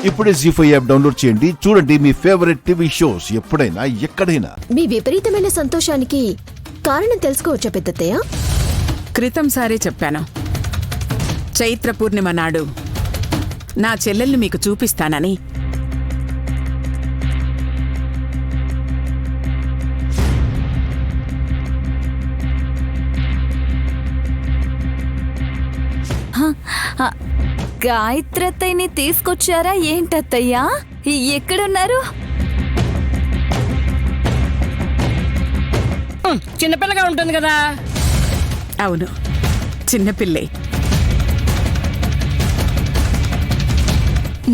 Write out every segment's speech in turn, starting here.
ఇప్పుడే జీ5 app download చేయండి. చూడండి మీ ఫేవరెట్ టీవీ షోస్ ఎప్పుడైనా ఎక్కడైనా. మీ విపరీతమైన సంతోషానికి కారణం తెలుసుకోవచ్చా పెద్దత్తయ్య? క్రితం సారే చెప్పాను, చైత్ర పూర్ణిమ నాడు నా చెల్లెల్ని మీకు చూపిస్తానని. గాయత్రత్తయ్యని తీసుకొచ్చారా ఏంటత్తయ్యా? ఎక్కడున్నారు? చిన్నపిల్లగా ఉంటుంది కదా. అవును, చిన్నపిల్లే.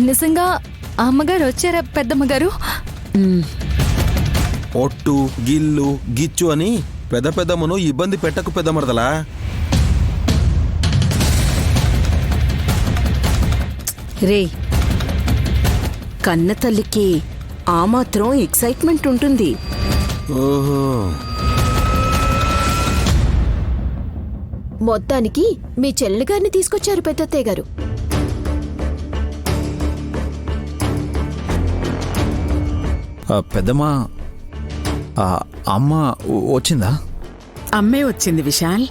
నిజంగా అమ్మగారు వచ్చారా పెద్దమ్మగారు? ఒట్టు గిల్లు గిచ్చు అని పెద్ద పెద్దమ్మను ఇబ్బంది పెట్టకు పెద్దమరదలా. రే, కన్న తల్లికి ఆ మాత్రం ఎక్సైట్మెంట్ ఉంటుంది. ఓహో, మొత్తానికి మీ చెల్లెలి గారిని తీసుకొచ్చారు పెద్దత్తయ్య గారు. పెద్దమ్మా, అమ్మ వచ్చిందా? అమ్మే వచ్చింది విశాల్.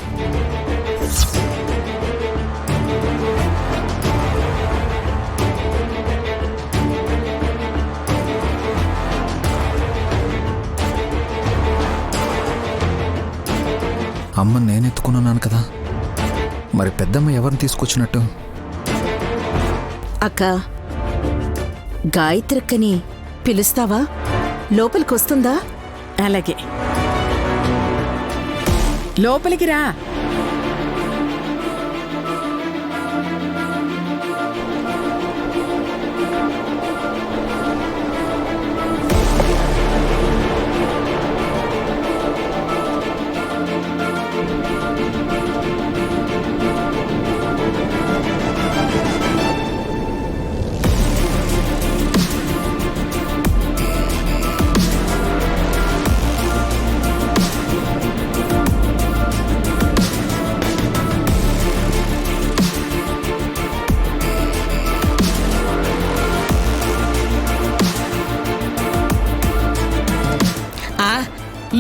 అమ్మ నేనెత్తుకున్నాను కదా, మరి పెద్దమ్మ ఎవరిని తీసుకొచ్చినట్టు? అక్క, గాయత్రక్కని పిలుస్తావా? లోపలికొస్తుందా? అలాగే, లోపలికి రా.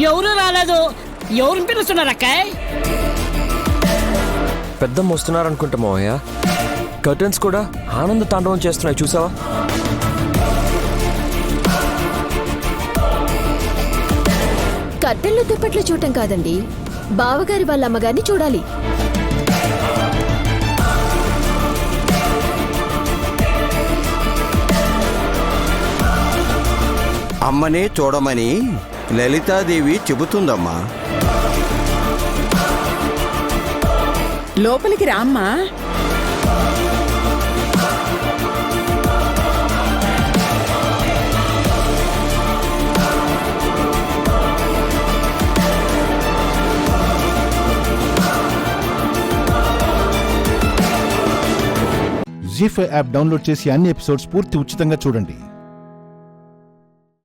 ఎవరు రాలేదు, ఎవరిని పిలుస్తున్నారు అక్కాయ్? పెద్దమ్మ వస్తున్నారనుకుంటా మావయ్య. కర్టన్స్ కూడా ఆనంద తాండవం చేస్తున్నాయి, చూసావా? కర్టెన్లు దుప్పట్లు చూడటం కాదండి, బావగారి వాళ్ళ అమ్మగారిని చూడాలి. అమ్మనే చూడమని లలితాదేవి చెబుతుందమ్మా. లోపలికి రా అమ్మా. జీ5 యాప్ డౌన్లోడ్ చేసి అన్ని ఎపిసోడ్స్ పూర్తి ఉచితంగా చూడండి.